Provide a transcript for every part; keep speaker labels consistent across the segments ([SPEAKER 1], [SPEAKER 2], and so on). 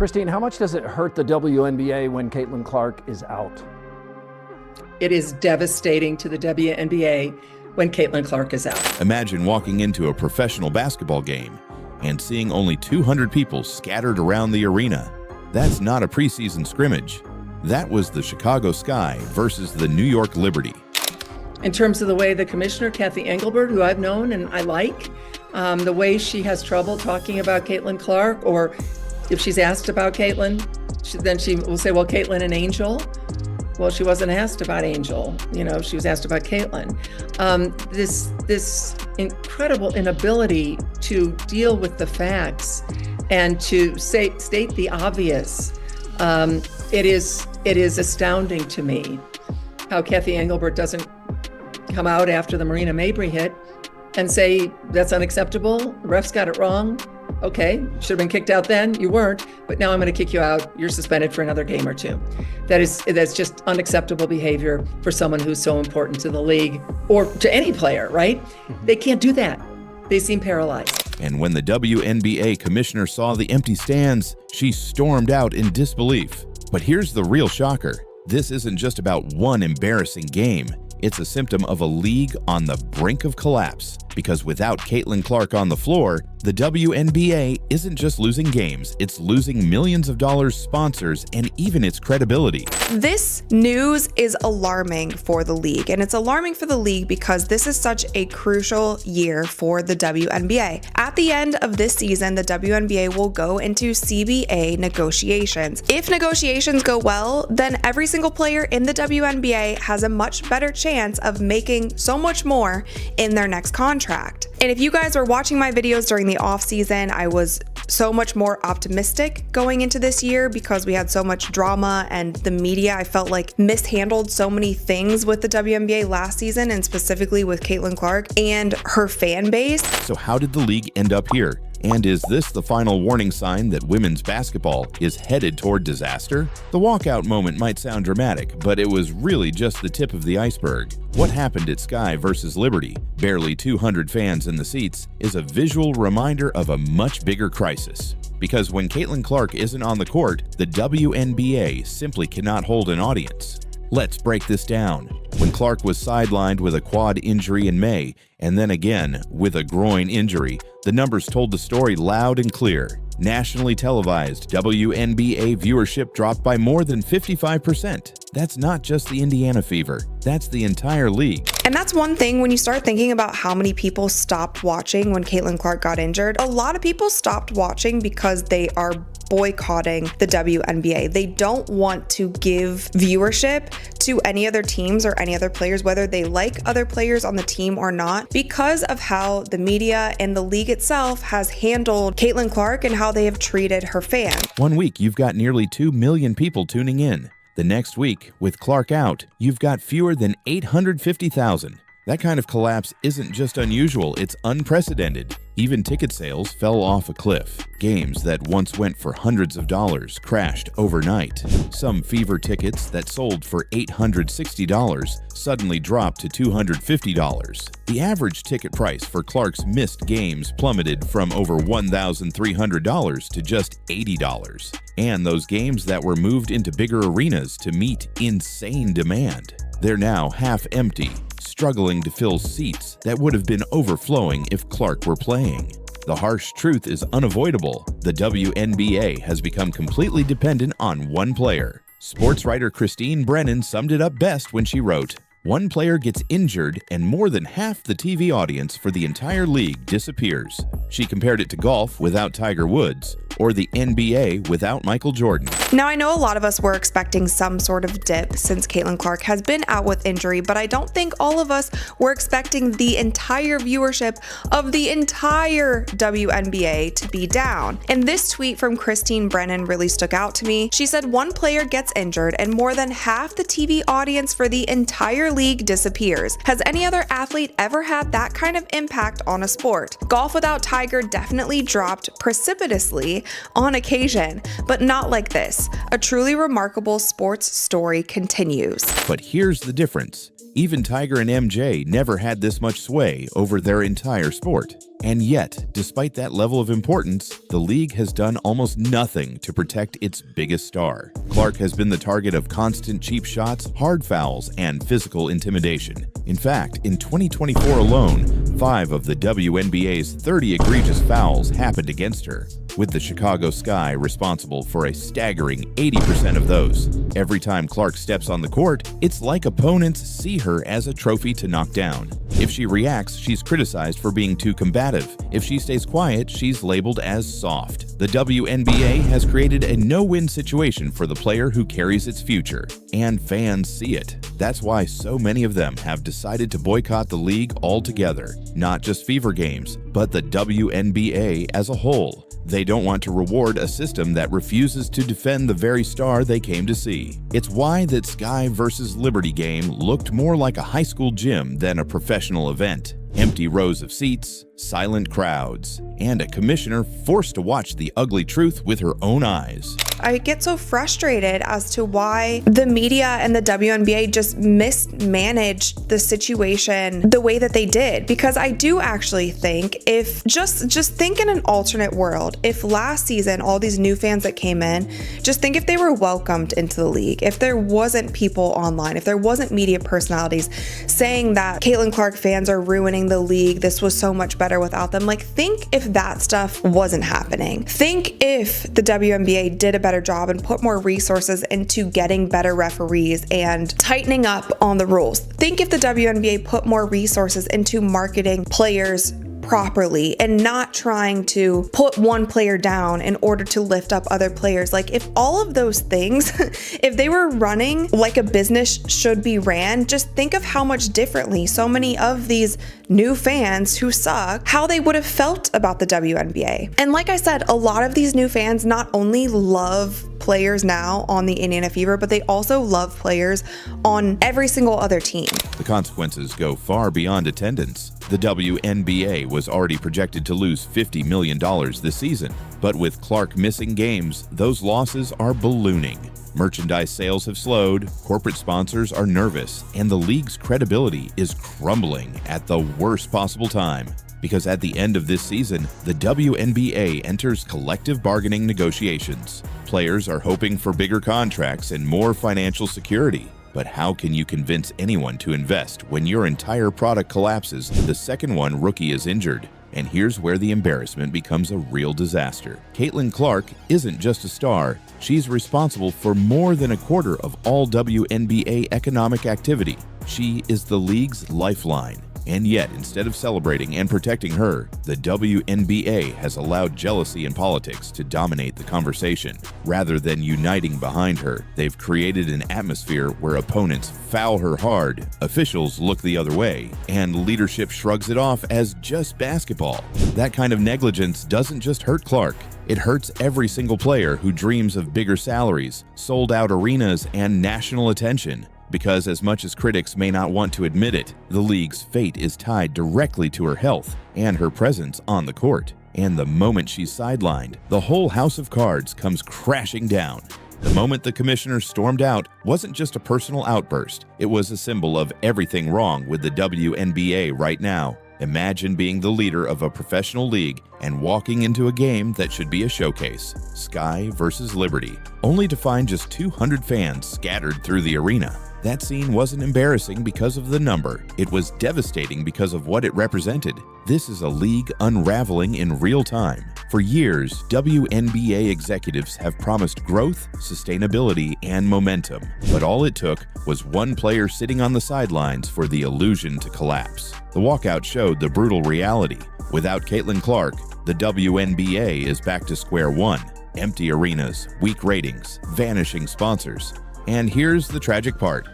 [SPEAKER 1] Christine, how much does it hurt the WNBA when Caitlin Clark is out?
[SPEAKER 2] It is devastating to the WNBA when Caitlin Clark is out.
[SPEAKER 3] Imagine walking into a professional basketball game and seeing only 200 people scattered around the arena. That's not a preseason scrimmage. That was the Chicago Sky versus the New York Liberty.
[SPEAKER 2] In terms of the way the commissioner, Kathy Engelbert, who I've known and I like, the way she has trouble talking about Caitlin Clark, or if she's asked about Caitlin, then she will say, well, Caitlin and Angel. Well, she wasn't asked about Angel, she was asked about Caitlin. This incredible inability to deal with the facts and to state the obvious, it is astounding to me how Kathy Engelbert doesn't come out after the Marina Mabry hit and say, that's unacceptable, the refs got it wrong. Okay, should have been kicked out then, you weren't, but now I'm going to kick you out, you're suspended for another game or two. That's just unacceptable behavior for someone who's so important to the league or to any player, right? They can't do that. They seem paralyzed.
[SPEAKER 3] And when the WNBA commissioner saw the empty stands, she stormed out in disbelief. But here's the real shocker. This isn't just about one embarrassing game. It's a symptom of a league on the brink of collapse. Because without Caitlin Clark on the floor, the WNBA isn't just losing games, it's losing millions of dollars sponsors and even its credibility.
[SPEAKER 4] This news is alarming for the league, and it's alarming for the league because this is such a crucial year for the WNBA. At the end of this season, the WNBA will go into CBA negotiations. If negotiations go well, then every single player in the WNBA has a much better chance of making so much more in their next contract. And if you guys were watching my videos during the off season, I was so much more optimistic going into this year because we had so much drama and the media, I felt like, mishandled so many things with the WNBA last season, and specifically with Caitlin Clark and her fan base.
[SPEAKER 3] So how did the league end up here? And is this the final warning sign that women's basketball is headed toward disaster? The walkout moment might sound dramatic, but it was really just the tip of the iceberg. What happened at Sky versus Liberty, barely 200 fans in the seats, is a visual reminder of a much bigger crisis. Because when Caitlin Clark isn't on the court, the WNBA simply cannot hold an audience. Let's break this down. When Clark was sidelined with a quad injury in May, and then again with a groin injury, the numbers told the story loud and clear. Nationally televised WNBA viewership dropped by more than 55%. That's not just the Indiana Fever, that's the entire league.
[SPEAKER 4] And that's one thing when you start thinking about how many people stopped watching when Caitlin Clark got injured. A lot of people stopped watching because they are boycotting the WNBA. They don't want to give viewership to any other teams or any other players, whether they like other players on the team or not, because of how the media and the league itself has handled Caitlin Clark and how they have treated her fans.
[SPEAKER 3] 1 week, you've got nearly 2 million people tuning in. The next week, with Clark out, you've got fewer than 850,000. That kind of collapse isn't just unusual, it's unprecedented. Even ticket sales fell off a cliff. Games that once went for hundreds of dollars crashed overnight. Some Fever tickets that sold for $860 suddenly dropped to $250. The average ticket price for Clark's missed games plummeted from over $1,300 to just $80. And those games that were moved into bigger arenas to meet insane demand, they're now half empty, struggling to fill seats that would have been overflowing if Clark were playing. The harsh truth is unavoidable. The WNBA has become completely dependent on one player. Sports writer Christine Brennan summed it up best when she wrote, "One player gets injured and more than half the TV audience for the entire league disappears." She compared it to golf without Tiger Woods, or the NBA without Michael Jordan.
[SPEAKER 4] Now, I know a lot of us were expecting some sort of dip since Caitlin Clark has been out with injury, but I don't think all of us were expecting the entire viewership of the entire WNBA to be down. And this tweet from Christine Brennan really stuck out to me. She said, "One player gets injured and more than half the TV audience for the entire league disappears. Has any other athlete ever had that kind of impact on a sport? Golf without Tiger definitely dropped precipitously on occasion, but not like this. A truly remarkable sports story continues."
[SPEAKER 3] But here's the difference. Even Tiger and MJ never had this much sway over their entire sport. And yet, despite that level of importance, the league has done almost nothing to protect its biggest star. Clark has been the target of constant cheap shots, hard fouls, and physical intimidation. In fact, in 2024 alone, 5 of the WNBA's 30 egregious fouls happened against her, with the Chicago Sky responsible for a staggering 80% of those. Every time Clark steps on the court, it's like opponents see her as a trophy to knock down. If she reacts, she's criticized for being too combative. If she stays quiet, she's labeled as soft. The WNBA has created a no-win situation for the player who carries its future, and fans see it. That's why so many of them have decided to boycott the league altogether. Not just Fever games, but the WNBA as a whole. They don't want to reward a system that refuses to defend the very star they came to see. It's why that Sky vs. Liberty game looked more like a high school gym than a professional event. Empty rows of seats, silent crowds, and a commissioner forced to watch the ugly truth with her own eyes.
[SPEAKER 4] I get so frustrated as to why the media and the WNBA just mismanaged the situation the way that they did. Because I do actually think if just think in an alternate world, if last season all these new fans that came in, just think if they were welcomed into the league, if there wasn't people online, if there wasn't media personalities saying that Caitlin Clark fans are ruining the league, this was so much better without them. Like, think if that stuff wasn't happening. Think if the WNBA did a better job and put more resources into getting better referees and tightening up on the rules. Think if the WNBA put more resources into marketing players properly and not trying to put one player down in order to lift up other players. Like, if all of those things, if they were running like a business should be ran, just think of how much differently so many of these new fans who suck, how they would have felt about the WNBA. And like I said, a lot of these new fans not only love players now on the Indiana Fever, but they also love players on every single other team.
[SPEAKER 3] The consequences go far beyond attendance. The WNBA was already projected to lose $50 million this season, but with Clark missing games, those losses are ballooning. Merchandise sales have slowed, corporate sponsors are nervous, and the league's credibility is crumbling at the worst possible time. Because at the end of this season, the WNBA enters collective bargaining negotiations. Players are hoping for bigger contracts and more financial security. But how can you convince anyone to invest when your entire product collapses the second one rookie is injured? And here's where the embarrassment becomes a real disaster. Caitlin Clark isn't just a star, she's responsible for more than a quarter of all WNBA economic activity. She is the league's lifeline. And yet, instead of celebrating and protecting her, the WNBA has allowed jealousy and politics to dominate the conversation. Rather than uniting behind her, they've created an atmosphere where opponents foul her hard, officials look the other way, and leadership shrugs it off as just basketball. That kind of negligence doesn't just hurt Clark. It hurts every single player who dreams of bigger salaries, sold-out arenas, and national attention. Because as much as critics may not want to admit it, the league's fate is tied directly to her health and her presence on the court. And the moment she's sidelined, the whole house of cards comes crashing down. The moment the commissioner stormed out wasn't just a personal outburst, it was a symbol of everything wrong with the WNBA right now. Imagine being the leader of a professional league and walking into a game that should be a showcase, Sky versus Liberty, only to find just 200 fans scattered through the arena. That scene wasn't embarrassing because of the number. It was devastating because of what it represented. This is a league unraveling in real time. For years, WNBA executives have promised growth, sustainability, and momentum. But all it took was one player sitting on the sidelines for the illusion to collapse. The walkout showed the brutal reality. Without Caitlin Clark, the WNBA is back to square one. Empty arenas, weak ratings, vanishing sponsors. And here's the tragic part.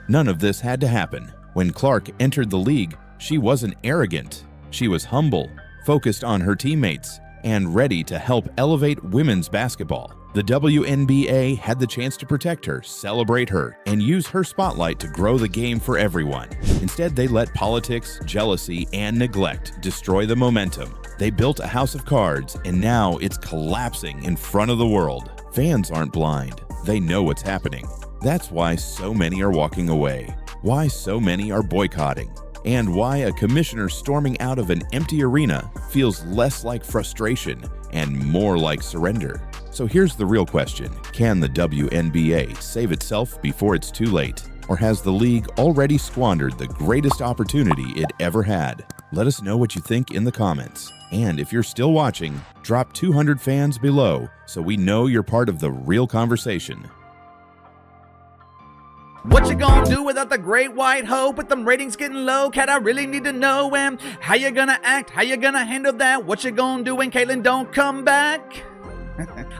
[SPEAKER 3] None of this had to happen. When Clark entered the league, she wasn't arrogant. She was humble, focused on her teammates, and ready to help elevate women's basketball. The WNBA had the chance to protect her, celebrate her, and use her spotlight to grow the game for everyone. Instead, they let politics, jealousy, and neglect destroy the momentum. They built a house of cards, and now it's collapsing in front of the world. Fans aren't blind. They know what's happening. That's why so many are walking away. Why so many are boycotting. and why a commissioner storming out of an empty arena feels less like frustration and more like surrender. So here's the real question. Can the WNBA save itself before it's too late? Or has the league already squandered the greatest opportunity it ever had? Let us know what you think in the comments. And if you're still watching, drop 200 fans below so we know you're part of the real conversation.
[SPEAKER 5] What you gonna do without the great white hope? With them ratings getting low, Cat, I really need to know. And how you gonna act? How you gonna handle that? What you gonna do when Caitlyn don't come back?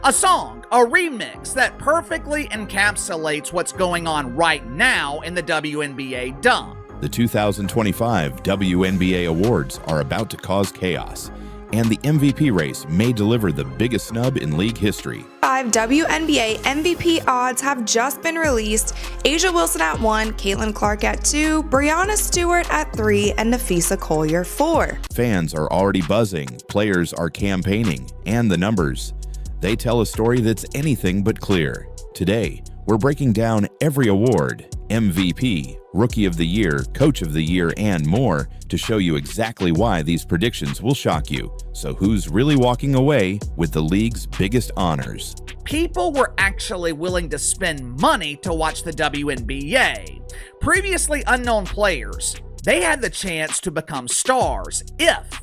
[SPEAKER 5] A song, a remix that perfectly encapsulates what's going on right now in the WNBA dump.
[SPEAKER 3] The 2025 WNBA awards are about to cause chaos, and the MVP race may deliver the biggest snub in league history.
[SPEAKER 4] 5 WNBA MVP odds have just been released. A'ja Wilson at 1, Caitlin Clark at 2, Breanna Stewart at 3, and Napheesa Collier 4.
[SPEAKER 3] Fans are already buzzing, players are campaigning, and the numbers. They tell a story that's anything but clear. Today, we're breaking down every award, MVP, Rookie of the Year, Coach of the Year, and more to show you exactly why these predictions will shock you. So who's really walking away with the league's biggest honors?
[SPEAKER 5] People were actually willing to spend money to watch the WNBA. Previously unknown players, they had the chance to become stars if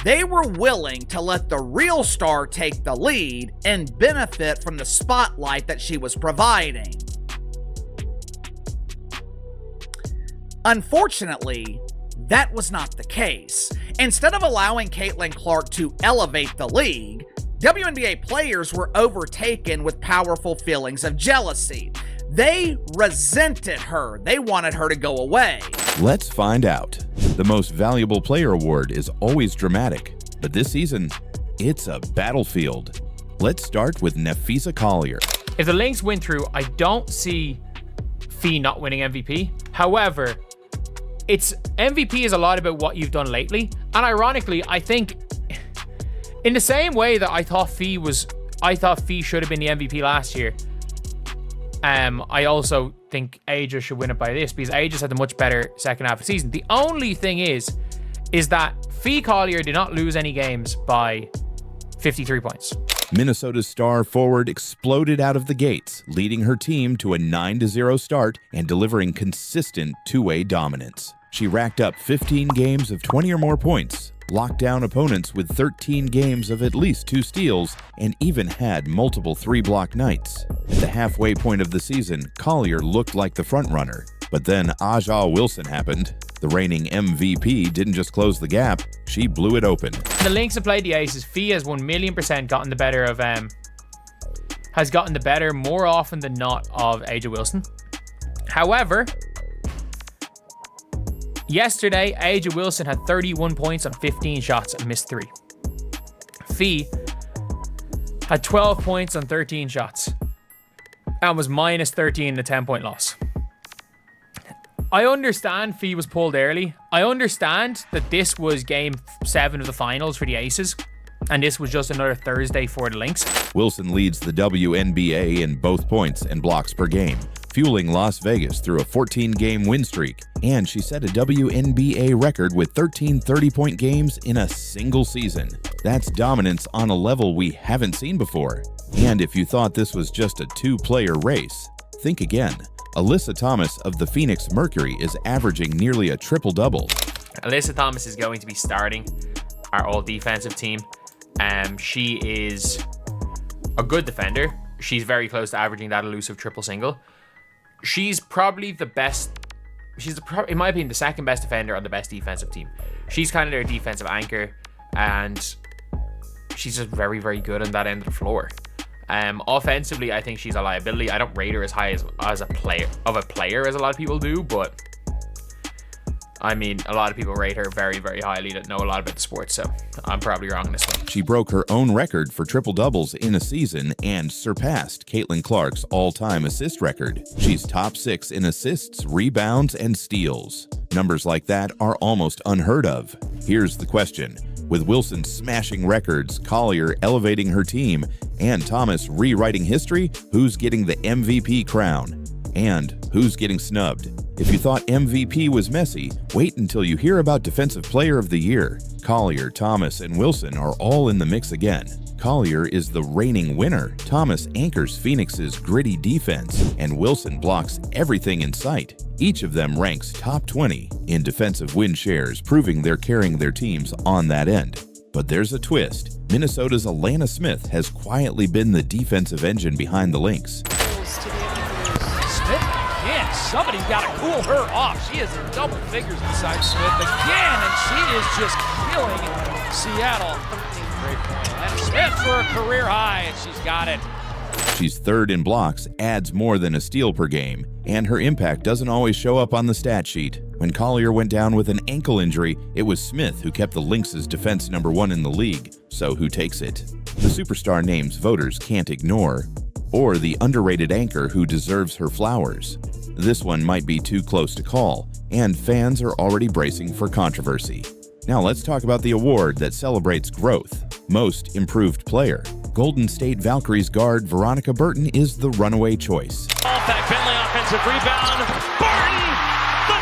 [SPEAKER 5] they were willing to let the real star take the lead and benefit from the spotlight that she was providing. Unfortunately, that was not the case. Instead of allowing Caitlin Clark to elevate the league, WNBA players were overtaken with powerful feelings of jealousy. They resented her. They wanted her to go away.
[SPEAKER 3] Let's find out. The Most Valuable Player award is always dramatic, but this season, it's a battlefield. Let's start with Napheesa Collier.
[SPEAKER 6] If the Lynx win through, I don't see Fee not winning MVP. However, it's MVP is a lot about what you've done lately. And ironically, I think in the same way that I thought Fee should have been the MVP last year. I also think A'ja should win it by this because A'ja's had a much better second half of the season. The only thing is that Fee Collier did not lose any games by 53 points.
[SPEAKER 3] Minnesota's star forward exploded out of the gates, leading her team to a 9-0 start and delivering consistent two-way dominance. She racked up 15 games of 20 or more points, locked down opponents with 13 games of at least 2 steals, and even had multiple 3-block nights. At the halfway point of the season, Collier looked like the frontrunner, but then A'ja Wilson happened. The reigning MVP didn't just close the gap, she blew it open.
[SPEAKER 6] The Lynx have played the Aces. Fee has 1,000,000% gotten the better of has gotten the better more often than not of A'ja Wilson. However, yesterday, A'ja Wilson had 31 points on 15 shots and missed 3. Fee had 12 points on 13 shots and was minus 13 in a 10-point loss. I understand Fee was pulled early. I understand that this was game 7 of the finals for the Aces, and this was just another Thursday for the Lynx.
[SPEAKER 3] Wilson leads the WNBA in both points and blocks per game, fueling Las Vegas through a 14-game win streak, and she set a WNBA record with 13 30-point games in a single season. That's dominance on a level we haven't seen before. And if you thought this was just a 2-player race, think again. Alyssa Thomas of the Phoenix Mercury is averaging nearly a triple-double.
[SPEAKER 6] Alyssa Thomas is going to be starting our all-defensive team. She is a good defender. She's very close to averaging that elusive triple-single. She's probably the best. In my opinion, the second best defender on the best defensive team. She's kind of their defensive anchor, and she's just very, very good on that end of the floor. Offensively, I think she's a liability. I don't rate her as high as a player as a lot of people do, but I mean, a lot of people rate her very, very highly that know a lot about the sport, so I'm probably wrong on this one.
[SPEAKER 3] She broke her own record for triple-doubles in a season and surpassed Caitlin Clark's all-time assist record. She's top 6 in assists, rebounds, and steals. Numbers like that are almost unheard of. Here's the question. With Wilson smashing records, Collier elevating her team, and Thomas rewriting history, who's getting the MVP crown? And who's getting snubbed? If you thought MVP was messy, wait until you hear about Defensive Player of the Year. Collier, Thomas, and Wilson are all in the mix again. Collier is the reigning winner. Thomas anchors Phoenix's gritty defense, and Wilson blocks everything in sight. Each of them ranks top 20 in defensive win shares, proving they're carrying their teams on that end. But there's a twist. Minnesota's Alana Smith has quietly been the defensive engine behind the Lynx.
[SPEAKER 7] Smith again. Somebody's got to cool her off. She is in double figures beside Smith again, and she is just killing Seattle. Great point. Alana Smith for a career high, and she's got it.
[SPEAKER 3] She's third in blocks, adds more than a steal per game, and her impact doesn't always show up on the stat sheet. When Collier went down with an ankle injury, it was Smith who kept the Lynx's defense #1 in the league. So who takes it? The superstar names voters can't ignore, or the underrated anchor who deserves her flowers. This one might be too close to call, and fans are already bracing for controversy. Now let's talk about the award that celebrates growth. Most Improved Player. Golden State Valkyries guard Veronica Burton is the runaway choice.
[SPEAKER 7] Ball back, Bentley offensive rebound. Burton, the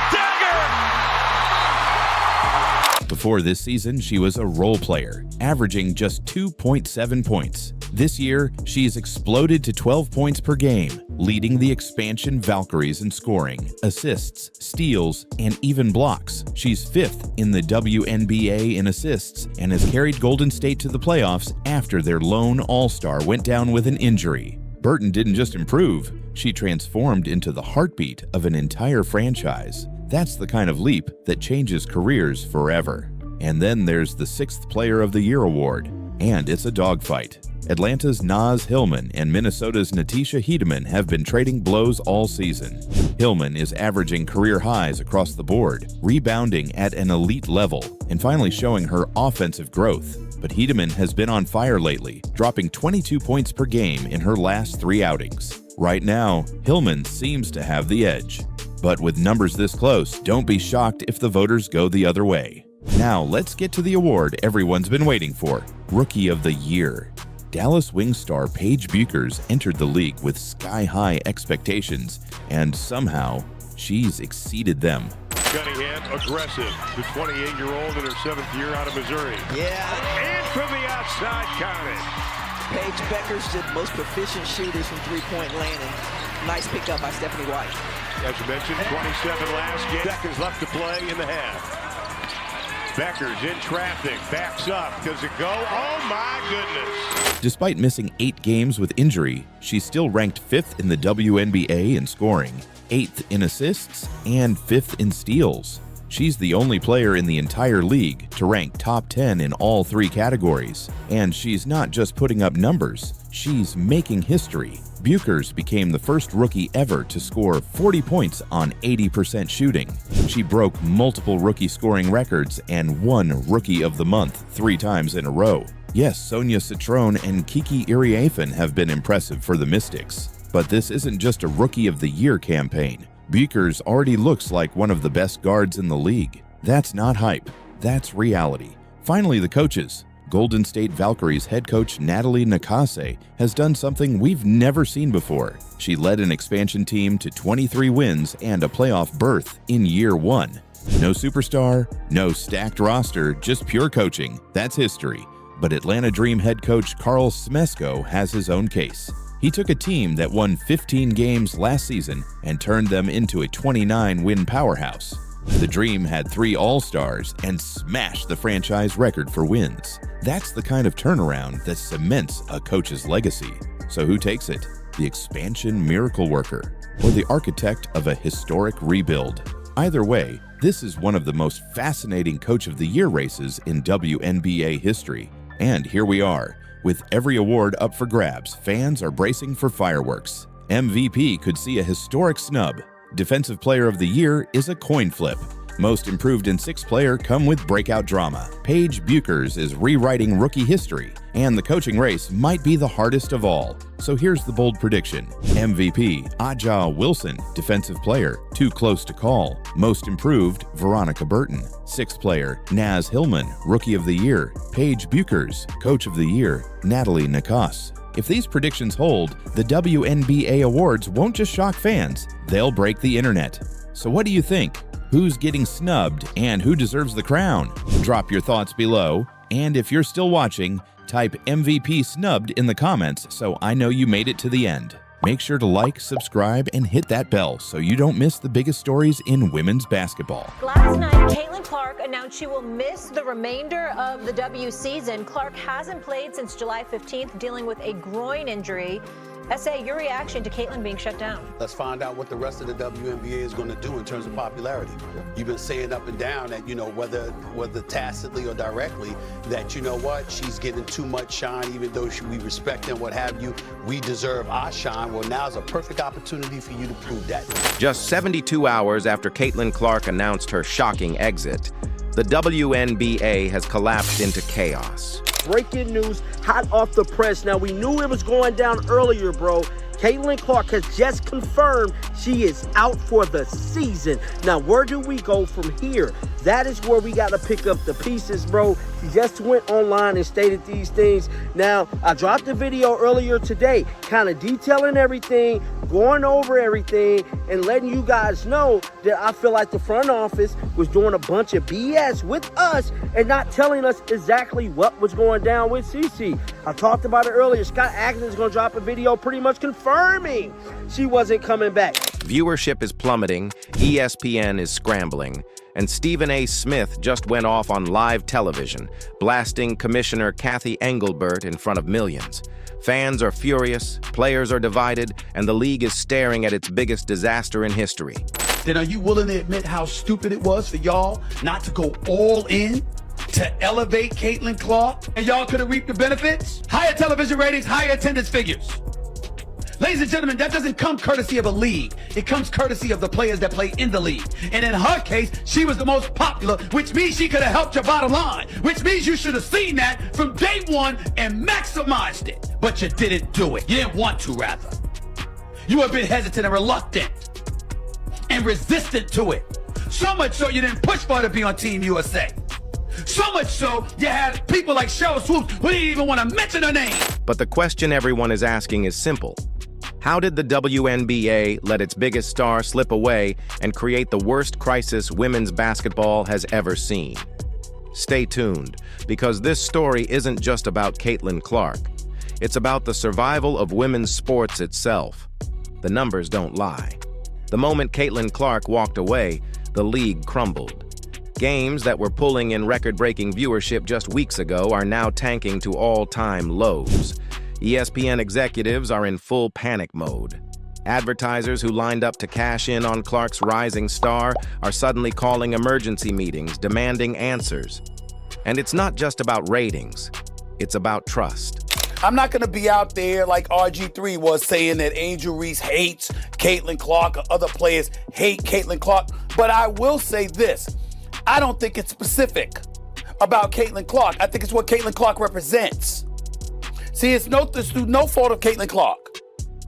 [SPEAKER 7] dagger!
[SPEAKER 3] Before this season, she was a role player, averaging just 2.7 points. This year, she's exploded to 12 points per game, leading the expansion Valkyries in scoring, assists, steals, and even blocks. She's 5th in the WNBA in assists and has carried Golden State to the playoffs after their lone all-star went down with an injury. Burton didn't just improve, she transformed into the heartbeat of an entire franchise. That's the kind of leap that changes careers forever. And then there's the 6th Player of the Year award, and it's a dogfight. Atlanta's Naz Hillman and Minnesota's Natisha Hiedemann have been trading blows all season. Hillman is averaging career highs across the board, rebounding at an elite level, and finally showing her offensive growth. But Hiedemann has been on fire lately, dropping 22 points per game in her last 3 outings. Right now, Hillman seems to have the edge. But with numbers this close, don't be shocked if the voters go the other way. Now let's get to the award everyone's been waiting for, Rookie of the Year. Dallas Wings star Paige Bueckers entered the league with sky-high expectations, and somehow she's exceeded them.
[SPEAKER 8] Cunningham, aggressive. The 28-year-old in her 7th year out of Missouri.
[SPEAKER 9] Yeah.
[SPEAKER 8] And from the outside, count it.
[SPEAKER 9] Paige Bueckers, the most proficient shooters from three-point land, and nice pickup by Stephanie White.
[SPEAKER 8] As you mentioned, 27 last game. Seconds left to play in the half. Bueckers in traffic, backs up. Does it go? Oh my goodness.
[SPEAKER 3] Despite missing 8 games with injury, she's still ranked 5th in the WNBA in scoring, 8th in assists, and 5th in steals. She's the only player in the entire league to rank top 10 in all 3 categories. And she's not just putting up numbers, she's making history. Bueckers became the first rookie ever to score 40 points on 80% shooting. She broke multiple rookie scoring records and won Rookie of the Month 3 times in a row. Yes, Sonia Citrone and Kiki Iriafen have been impressive for the Mystics. But this isn't just a Rookie of the Year campaign. Bueckers already looks like one of the best guards in the league. That's not hype, that's reality. Finally, the coaches. Golden State Valkyries head coach Natalie Nakase has done something we've never seen before. She led an expansion team to 23 wins and a playoff berth in year 1. No superstar, no stacked roster, just pure coaching. That's history. But Atlanta Dream head coach Carl Smesko has his own case. He took a team that won 15 games last season and turned them into a 29-win powerhouse. The Dream had 3 All-Stars and smashed the franchise record for wins. That's the kind of turnaround that cements a coach's legacy. So who takes it? The expansion miracle worker, or the architect of a historic rebuild? Either way, this is one of the most fascinating Coach of the Year races in WNBA history. And here we are. With every award up for grabs, fans are bracing for fireworks. MVP could see a historic snub. Defensive Player of the Year is a coin flip. Most Improved in 6 player come with breakout drama. Paige Bueckers is rewriting rookie history, and the coaching race might be the hardest of all. So here's the bold prediction. MVP, Aja Wilson. Defensive Player, too close to call. Most Improved, Veronica Burton. 6th player, Naz Hillman. Rookie of the Year, Paige Bueckers. Coach of the Year, Natalie Nakase. If these predictions hold, the WNBA awards won't just shock fans, they'll break the internet. So what do you think? Who's getting snubbed and who deserves the crown? Drop your thoughts below, and if you're still watching, type MVP snubbed in the comments so I know you made it to the end. Make sure to like, subscribe, and hit that bell so you don't miss the biggest stories in women's basketball.
[SPEAKER 10] Last night, Caitlin Clark announced she will miss the remainder of the W season. Clark hasn't played since July 15th, dealing with a groin injury. SA, your reaction to Caitlin being shut down?
[SPEAKER 11] Let's find out what the rest of the WNBA is going to do in terms of popularity. You've been saying up and down that, whether tacitly or directly, that, she's getting too much shine, even though we respect and what have you. We deserve our shine. Well, now's a perfect opportunity for you to prove that.
[SPEAKER 12] Just 72 hours after Caitlin Clark announced her shocking exit, the WNBA has collapsed into chaos.
[SPEAKER 13] Breaking news, hot off the press. Now, we knew it was going down earlier, bro. Caitlin Clark has just confirmed she is out for the season. Now, where do we go from here? That is where we got to pick up the pieces, bro. She just went online and stated these things. Now, I dropped a video earlier today, kind of detailing everything, going over everything, and letting you guys know that I feel like the front office was doing a bunch of BS with us and not telling us exactly what was going down with Cece. I talked about it earlier. Scott Atkins is going to drop a video pretty much confirming she wasn't coming back.
[SPEAKER 12] Viewership is plummeting, ESPN is scrambling, and Stephen A. Smith just went off on live television, blasting Commissioner Kathy Engelbert in front of millions. Fans are furious, players are divided, and the league is staring at its biggest disaster in history.
[SPEAKER 11] Then are you willing to admit how stupid it was for y'all not to go all in to elevate Caitlin Clark? And y'all could have reaped the benefits? Higher television ratings, higher attendance figures. Ladies and gentlemen, that doesn't come courtesy of a league. It comes courtesy of the players that play in the league. And in her case, she was the most popular, which means she could have helped your bottom line, which means you should have seen that from day one and maximized it. But you didn't do it. You didn't want to, rather. You were a bit hesitant and reluctant and resistant to it. So much so you didn't push for her to be on Team USA. So much so you had people like Cheryl Swoops who didn't even want to mention her name.
[SPEAKER 12] But the question everyone is asking is simple. How did the WNBA let its biggest star slip away and create the worst crisis women's basketball has ever seen? Stay tuned, because this story isn't just about Caitlin Clark. It's about the survival of women's sports itself. The numbers don't lie. The moment Caitlin Clark walked away, the league crumbled. Games that were pulling in record-breaking viewership just weeks ago are now tanking to all-time lows. ESPN executives are in full panic mode. Advertisers who lined up to cash in on Clark's rising star are suddenly calling emergency meetings, demanding answers. And it's not just about ratings, it's about trust.
[SPEAKER 11] I'm not going to be out there like RG3 was saying that Angel Reese hates Caitlin Clark or other players hate Caitlin Clark, but I will say this. I don't think it's specific about Caitlin Clark. I think it's what Caitlin Clark represents. See, it's no fault of Caitlin Clark.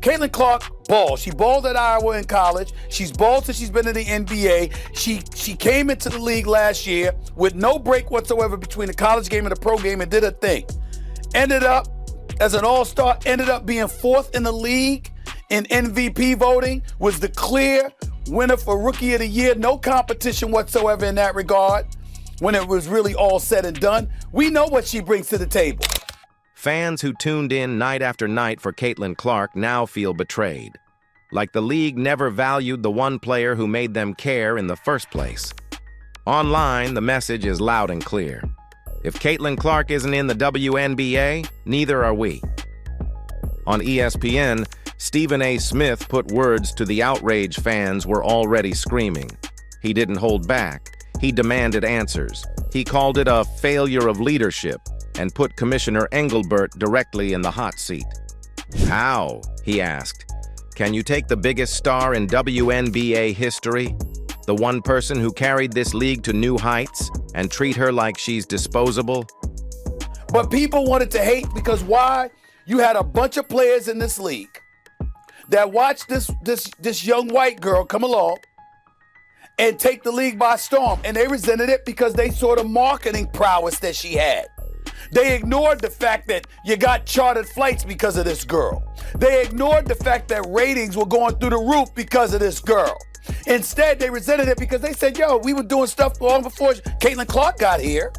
[SPEAKER 11] Caitlin Clark balls. She balled at Iowa in college. She's balled since she's been in the NBA. She came into the league last year with no break whatsoever between the college game and the pro game and did her thing. Ended up as an all-star, ended up being fourth in the league in MVP voting, was the clear winner for Rookie of the Year. No competition whatsoever in that regard when it was really all said and done. We know what she brings to the table.
[SPEAKER 12] Fans who tuned in night after night for Caitlin Clark now feel betrayed. Like the league never valued the one player who made them care in the first place. Online, the message is loud and clear. If Caitlin Clark isn't in the WNBA, neither are we. On ESPN, Stephen A. Smith put words to the outrage fans were already screaming. He didn't hold back. He demanded answers. He called it a failure of leadership and put Commissioner Engelbert directly in the hot seat. How? He asked. Can you take the biggest star in WNBA history, the one person who carried this league to new heights, and treat her like she's disposable?
[SPEAKER 11] But people wanted to hate because why? You had a bunch of players in this league that watched this young white girl come along and take the league by storm, and they resented it because they saw the marketing prowess that she had. They ignored the fact that you got chartered flights because of this girl. They ignored the fact that ratings were going through the roof because of this girl. Instead, they resented it because they said, yo, we were doing stuff long before Caitlin Clark got here,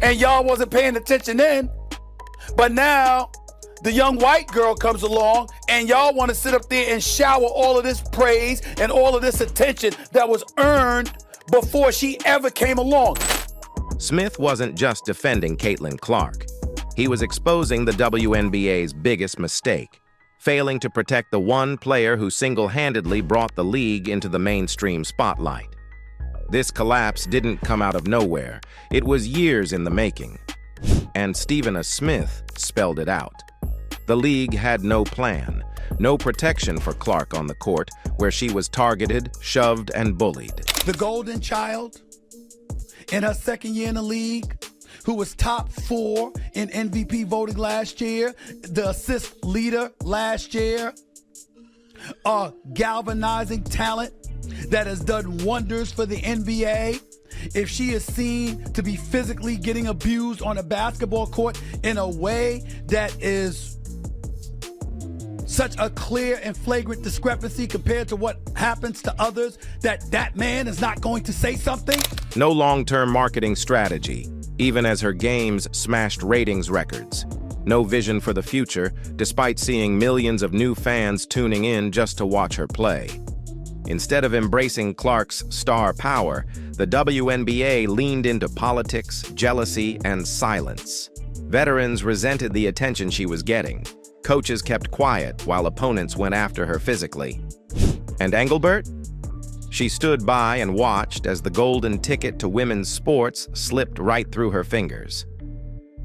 [SPEAKER 11] and y'all wasn't paying attention then. But now, the young white girl comes along, and y'all want to sit up there and shower all of this praise and all of this attention that was earned before she ever came along.
[SPEAKER 12] Smith wasn't just defending Caitlin Clark. He was exposing the WNBA's biggest mistake, failing to protect the one player who single-handedly brought the league into the mainstream spotlight. This collapse didn't come out of nowhere. It was years in the making. And Stephen A. Smith spelled it out. The league had no plan, no protection for Clark on the court, where she was targeted, shoved, and bullied.
[SPEAKER 11] The golden child, in her second year in the league, who was top 4 in MVP voting last year, the assist leader last year, a galvanizing talent that has done wonders for the NBA. If she is seen to be physically getting abused on a basketball court in a way that is such a clear and flagrant discrepancy compared to what happens to others, that man is not going to say something?
[SPEAKER 12] No long-term marketing strategy, even as her games smashed ratings records. No vision for the future, despite seeing millions of new fans tuning in just to watch her play. Instead of embracing Clark's star power, the WNBA leaned into politics, jealousy, and silence. Veterans resented the attention she was getting. Coaches kept quiet while opponents went after her physically. And Engelbert? She stood by and watched as the golden ticket to women's sports slipped right through her fingers.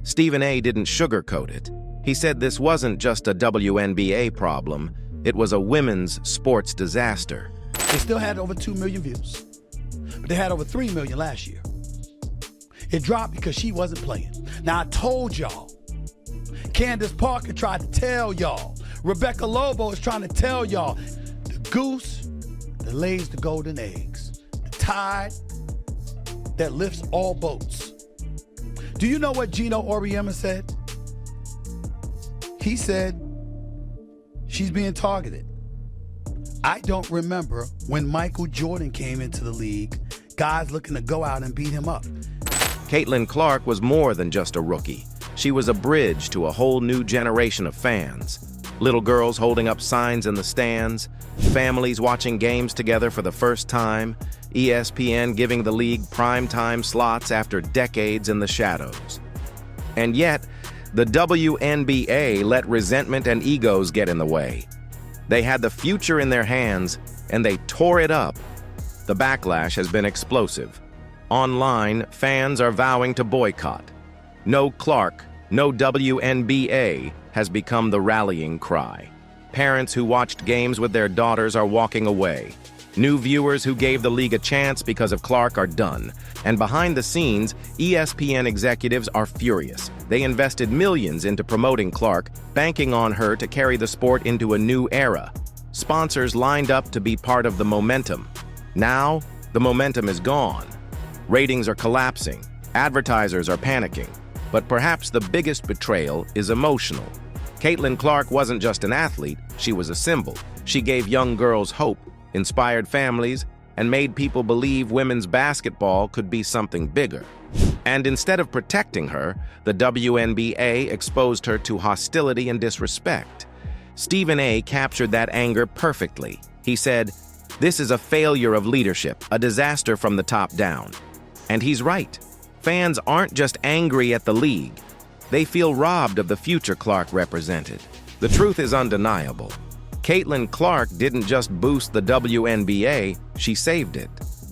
[SPEAKER 12] Stephen A. didn't sugarcoat it. He said this wasn't just a WNBA problem, it was a women's sports disaster.
[SPEAKER 11] They still had over 2 million views, but they had over 3 million last year. It dropped because she wasn't playing. Now, I told y'all, Candace Parker tried to tell y'all, Rebecca Lobo is trying to tell y'all, the goose that lays the golden eggs, the tide that lifts all boats. Do you know what Gino Auriemma said? He said she's being targeted. I don't remember when Michael Jordan came into the league, guys looking to go out and beat him up.
[SPEAKER 12] Caitlin Clark was more than just a rookie. She was a bridge to a whole new generation of fans. Little girls holding up signs in the stands, families watching games together for the first time, ESPN giving the league primetime slots after decades in the shadows. And yet, the WNBA let resentment and egos get in the way. They had the future in their hands, and they tore it up. The backlash has been explosive. Online, fans are vowing to boycott. No Clark, no WNBA has become the rallying cry. Parents who watched games with their daughters are walking away. New viewers who gave the league a chance because of Clark are done. And behind the scenes, ESPN executives are furious. They invested millions into promoting Clark, banking on her to carry the sport into a new era. Sponsors lined up to be part of the momentum. Now, the momentum is gone. Ratings are collapsing. Advertisers are panicking. But perhaps the biggest betrayal is emotional. Caitlin Clark wasn't just an athlete, she was a symbol. She gave young girls hope, inspired families, and made people believe women's basketball could be something bigger. And instead of protecting her, the WNBA exposed her to hostility and disrespect. Stephen A. captured that anger perfectly. He said, "This is a failure of leadership, a disaster from the top down." And he's right. Fans aren't just angry at the league. They feel robbed of the future Clark represented. The truth is undeniable. Caitlin Clark didn't just boost the WNBA, she saved it.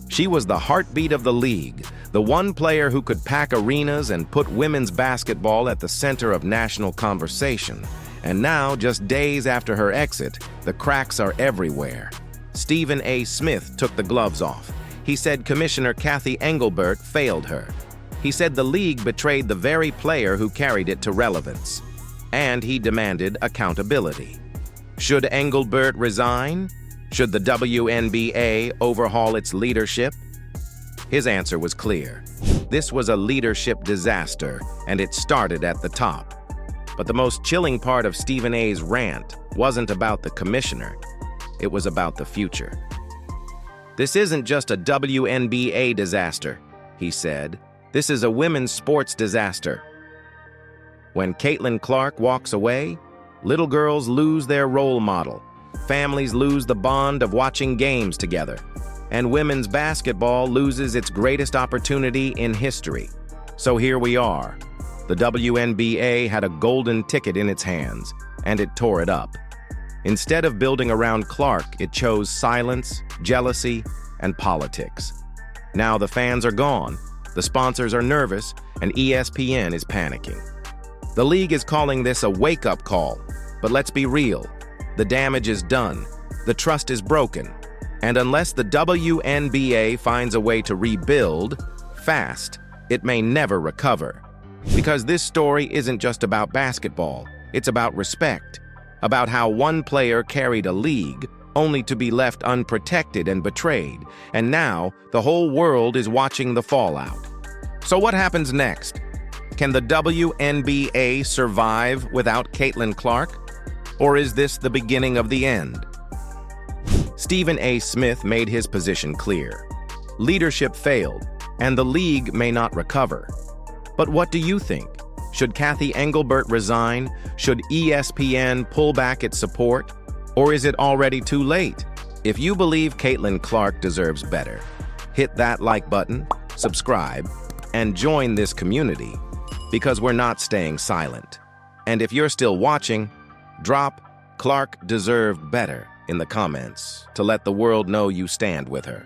[SPEAKER 12] She was the heartbeat of the league, the one player who could pack arenas and put women's basketball at the center of national conversation. And now, just days after her exit, the cracks are everywhere. Stephen A. Smith took the gloves off. He said Commissioner Kathy Engelbert failed her. He said the league betrayed the very player who carried it to relevance. And he demanded accountability. Should Engelbert resign? Should the WNBA overhaul its leadership? His answer was clear. This was a leadership disaster, and it started at the top. But the most chilling part of Stephen A's rant wasn't about the commissioner. It was about the future. "This isn't just a WNBA disaster," he said. "This is a women's sports disaster. When Caitlin Clark walks away, little girls lose their role model, families lose the bond of watching games together, and women's basketball loses its greatest opportunity in history. So here we are. The WNBA had a golden ticket in its hands, and it tore it up. Instead of building around Clark, it chose silence, jealousy, and politics. Now the fans are gone, the sponsors are nervous, and ESPN is panicking. The league is calling this a wake-up call, but let's be real. The damage is done, the trust is broken, and unless the WNBA finds a way to rebuild fast, it may never recover. Because this story isn't just about basketball, it's about respect, about how one player carried a league only to be left unprotected and betrayed, and now the whole world is watching the fallout. So what happens next? Can the WNBA survive without Caitlin Clark? Or is this the beginning of the end? Stephen A. Smith made his position clear. Leadership failed, and the league may not recover. But what do you think? Should Cathy Engelbert resign? Should ESPN pull back its support? Or is it already too late? If you believe Caitlin Clark deserves better, hit that like button, subscribe, and join this community, because we're not staying silent. And if you're still watching, drop "Clark deserved better" in the comments to let the world know you stand with her.